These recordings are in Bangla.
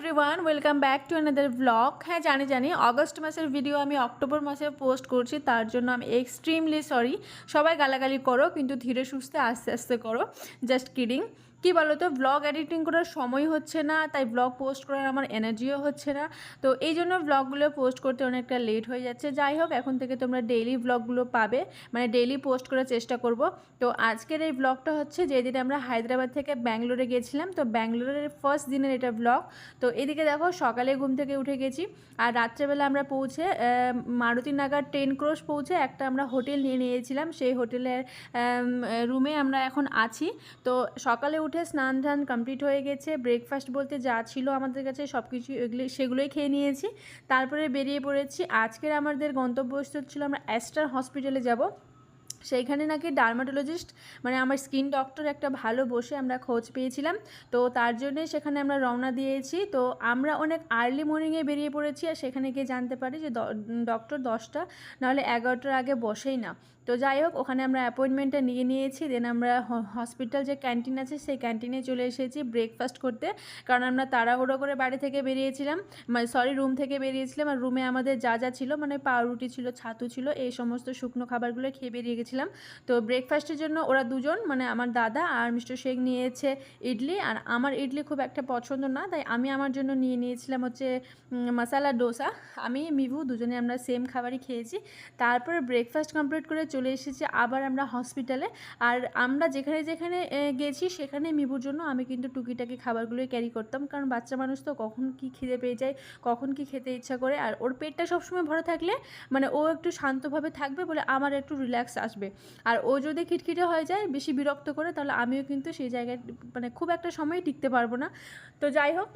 Everyone, welcome back to another blog. হ্যাঁ, জানি অগস্ট মাসের ভিডিও আমি অক্টোবর মাসে পোস্ট করছি, তার জন্য আমি এক্সট্রিমলি সরি। সবাই গালাগালি করো, কিন্তু ধীরে সুস্থে আস্তে আস্তে করো। Just kidding. কী বলো তো, ব্লগ এডিটিং করার সময় হচ্ছে না, তাই ব্লগ পোস্ট করার আমার এনার্জিও হচ্ছে না। তো এই জন্য ব্লগগুলো পোস্ট করতে অনেকটা লেট হয়ে যাচ্ছে। যাই হোক, এখন থেকে তোমরা ডেইলি ব্লগগুলো পাবে, মানে ডেইলি পোস্ট করার চেষ্টা করব। তো আজকের এই ব্লগটা হচ্ছে যেদিন আমরা হায়দ্রাবাদ থেকে ব্যাঙ্গালোরে গেছিলাম, তো ব্যাঙ্গালোরের ফার্স্ট দিনের এটা ব্লগ। তো এদিকে দেখো, সকালে ঘুম থেকে উঠে গেছি, আর রাত্রেবেলা আমরা পৌঁছে মারুতি নাগার 10 ক্রোশ পৌঁছে একটা আমরা হোটেল নিয়ে নিয়েছিলাম। সেই হোটেলের রুমে আমরা এখন আছি। তো সকালে উঠে স্নান ধান কমপ্লিট হয়ে গেছে। ব্রেকফাস্ট বলতে যা ছিল আমাদের কাছে সব কিছু সেগুলোই খেয়ে নিয়েছি। তারপরে বেরিয়ে পড়েছি। আজকের আমাদের গন্তব্যস্থল ছিল আমরা অ্যাস্টার হসপিটালে যাব। সেইখানে নাকি ডার্মাটোলজিস্ট, মানে আমার স্কিন ডক্টর একটা ভালো বসে আমরা খোঁজ পেয়েছিলাম। তো তার জন্যে সেখানে আমরা রওনা দিয়েছি। তো আমরা অনেক আর্লি মর্নিংয়ে বেরিয়ে পড়েছি, আর সেখানে গিয়ে জানতে পারি যে ডক্টর 10টা নাহলে 11টার আগে বসেই না। তো যাই হোক, ওখানে আমরা অ্যাপয়েন্টমেন্টটা নিয়ে নিয়েছি। দেন আমরা হসপিটাল যে ক্যান্টিন আছে সেই ক্যান্টিনে চলে এসেছি ব্রেকফাস্ট করতে, কারণ আমরা তাড়াহুড়ো করে বাড়ি থেকে বেরিয়েছিলাম, রুম থেকে বেরিয়েছিলাম। আর রুমে আমাদের যা যা ছিল, মানে পাউরুটি ছিল, ছাতু ছিল, এই সমস্ত শুকনো খাবারগুলো খেয়ে বেরিয়ে গেছিলাম। তো ব্রেকফাস্টের জন্য ওরা দুজন, মানে আমার দাদা আর মিস্টার শেখ নিয়েছে ইডলি, আর আমার ইডলি খুব একটা পছন্দ না, তাই আমি আমার জন্য নিয়ে নিয়েছিলাম হচ্ছে মশালা ডোসা। আমি মিভু দুজনে আমরা সেম খাবারই খেয়েছি। তারপরে ব্রেকফাস্ট কমপ্লিট করে চলে এসেছি আবার আমরা হসপিটালে। আর আমরা যেখানে যেখানে গেছি সেখানে মিভুর জন্য আমি কিন্তু টুকিটাকি খাবারগুলোই ক্যারি করতাম, কারণ বাচ্চা মানুষ তো কখন কি খিদে পেয়ে যায়, কখন কি খেতে ইচ্ছা করে। আর ওর পেটটা সবসময় ভরা থাকলে মানে ও একটু শান্তভাবে থাকবে বলে আমার একটু রিল্যাক্স আসবে। আর ও যদি খিটখিটে হয়ে যায়, বেশি বিরক্ত করে, তাহলে আমিও কিন্তু সেই জায়গায় মানে খুব একটা সময় টিকতে পারবো না। তো যাই হোক,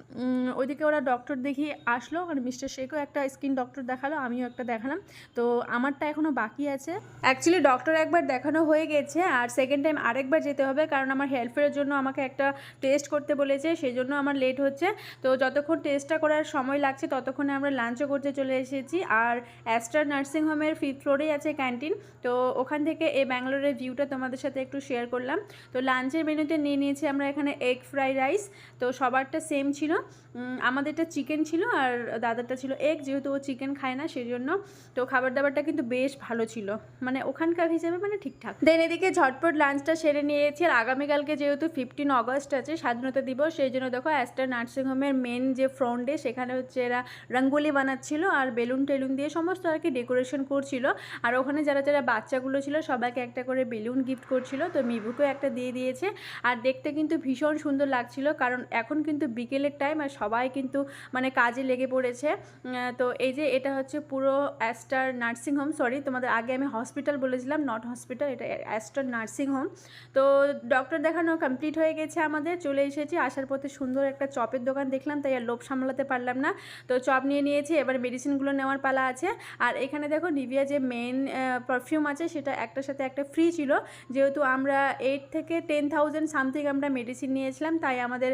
ওইদিকে ওরা ডক্টর দেখিয়ে আসলো, আর মিস্টার শেখও একটা স্কিন ডক্টর দেখালো, আমিও একটা দেখালাম। তো আমারটা এখনও বাকি আছে। অ্যাকচুয়ালি ডক্টর একবার দেখানো হয়ে গেছে, আর সেকেন্ড টাইম আরেকবার যেতে হবে, কারণ আমার হেলথের জন্য আমাকে একটা টেস্ট করতে বলেছে, সেই জন্য আমার লেট হচ্ছে। তো যতক্ষণ টেস্টটা করার সময় লাগছে ততক্ষণে আমরা লাঞ্চও করতে চলে এসেছি। আর অ্যাস্টার নার্সিংহোমের 5th ফ্লোরেই আছে ক্যান্টিন। তো ওখান থেকে এই ব্যাঙ্গালোরের ভিউটা তোমাদের সাথে একটু শেয়ার করলাম। তো লাঞ্চের মেনুতে নিয়ে নিয়েছি আমরা এখানে এগ ফ্রাইড রাইস। তো সবারটা সেম ছিল, আমাদেরটা চিকেন ছিল আর দাদারটা ছিল এগ, যেহেতু ও চিকেন খায় না সেই জন্য। তো খাবার দাবারটা কিন্তু বেশ ভালো ছিল, মানে ওখানকার হিসেবে মানে ঠিকঠাক। দেন এদিকে ঝটপট লাঞ্চটা সেরে নিয়েছি। আর আগামীকালকে যেহেতু 15 অগস্ট আছে, স্বাধীনতা দিবস, সেই জন্য দেখো অ্যাস্টার নার্সিংহোমের মেন যে ফ্রন্টে সেখানে হচ্ছে এরা রঙ্গোলি বানাচ্ছিল আর বেলুন টেলুন দিয়ে সমস্ত আর কি ডেকোরেশন করছিল। আর ওখানে যারা যারা বাচ্চাগুলো ছিল সবাইকে একটা করে বেলুন গিফট করছিল, তো মিবুকেও একটা দিয়ে দিয়েছে। আর দেখতে কিন্তু ভীষণ সুন্দর লাগছিল, কারণ এখন কিন্তু বিকেলের টাইম আর সবাই কিন্তু মানে কাজে লেগে পড়েছে। তো এই যে এটা হচ্ছে পুরো অ্যাস্টার নার্সিংহোম, সরি তোমাদের আগে আমি হসপিটাল বলেছিলাম, নট হসপিটাল, এটা অ্যাস্টার নার্সিংহোম। তো ডক্টর দেখানো কমপ্লিট হয়ে গেছে আমাদের, চলে এসেছি। আসার পথে সুন্দর একটা চপের দোকান দেখলাম, তাই আর লোভ সামলাতে পারলাম না, তো চপ নিয়ে নিয়েছি। এবার মেডিসিনগুলো নেওয়ার পালা আছে। আর এখানে দেখো নিভিয়া যে মেন পারফিউম আছে সেটা একটার সাথে একটা ফ্রি ছিল, যেহেতু আমরা 8 থেকে 10,000 সামথিং আমরা মেডিসিন নিয়েছিলাম, তাই আমাদের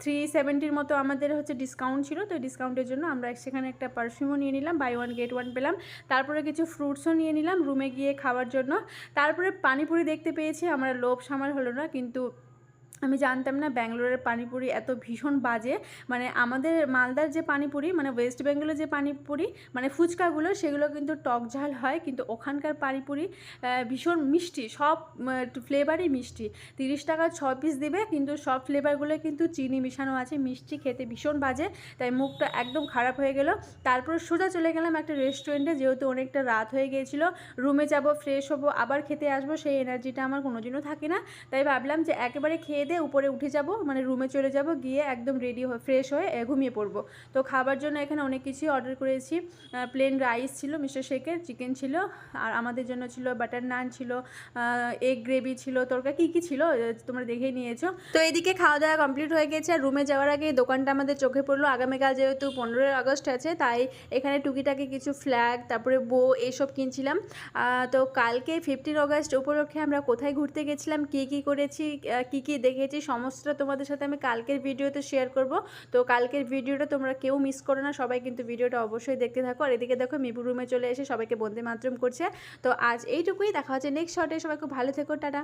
370 মতো আমাদের হচ্ছে ডিসকাউন্ট ছিল। তো ডিসকাউন্টের জন্য আমরা সেখানে একটা পারফিউমও নিয়ে নিলাম, বাই 1 get 1 পেলাম। তারপরে কিছু ফ্রুটসও নিয়ে নিলাম রুমে গিয়ে খাওয়ার জন্য। তারপরে পানিপুরি দেখতে পেয়েছি, আমরা লোভ সামাল হলো না, কিন্তু আমি জানতাম না ব্যাঙ্গালোরের পানিপুরি এত ভীষণ বাজে। মানে আমাদের মালদার যে পানিপুরি, মানে ওয়েস্ট বেঙ্গলের যে পানিপুরি, মানে ফুচকাগুলো, সেগুলো কিন্তু টক ঝাল হয়, কিন্তু ওখানকার পানিপুরি ভীষণ মিষ্টি, সব ফ্লেভারই মিষ্টি। 30 টাকা 6 পিস দেবে, কিন্তু সব ফ্লেভারগুলো কিন্তু চিনি মিশানো আছে, মিষ্টি, খেতে ভীষণ বাজে, তাই মুখটা একদম খারাপ হয়ে গেল। তারপর সোজা চলে গেলাম একটা রেস্টুরেন্টে, যেহেতু অনেকটা রাত হয়ে গিয়েছিল, রুমে যাব, ফ্রেশ হবো, আবার খেতে আসবো, সেই এনার্জিটা আমার কোনোদিনও থাকে না। তাই ভাবলাম যে একেবারে খেয়ে দিয়ে উপরে উঠে যাব, মানে রুমে চলে যাব, গিয়ে একদম রেডি হয়ে ফ্রেশ হয়ে ঘুমিয়ে পড়বো। তো খাবার জন্য এখানে অনেক কিছুই অর্ডার করেছি। প্লেন রাইস ছিল মিস্টার শেখের, চিকেন ছিল, আর আমাদের জন্য ছিল বাটার নান ছিল, এগ গ্রেভি ছিল, তরকারি কী কী ছিল তোমরা দেখেই নিয়েছো। তো এদিকে খাওয়া দাওয়া কমপ্লিট হয়ে গেছে, আর রুমে যাওয়ার আগে দোকানটা আমাদের চোখে পড়লো। আগামীকাল যেহেতু 15 আগস্ট আছে, তাই এখানে টুকিটাকি কিছু ফ্ল্যাগ, তারপরে বো, এইসব কিনছিলাম। তো কালকে 15 আগস্ট উপলক্ষে আমরা কোথায় ঘুরতে গেছিলাম, কী কী করেছি, কী কী দেখেছি, সমস্তটা তোমাদের সাথে আমি কালকের ভিডিওতে শেয়ার করব। তো কালকের ভিডিওটা তোমরা কেউ মিস করো না, সবাই কিন্তু ভিডিওটা অবশ্যই দেখতে থাকো। আর এদিকে দেখো মিবু রুমে চলে এসে সবাইকে বন্দে মাতরম করছে। তো আজ এইটুকুই, দেখা হচ্ছে নেক্সট শর্টে। সবাই খুব ভালো থেকো, টাটা।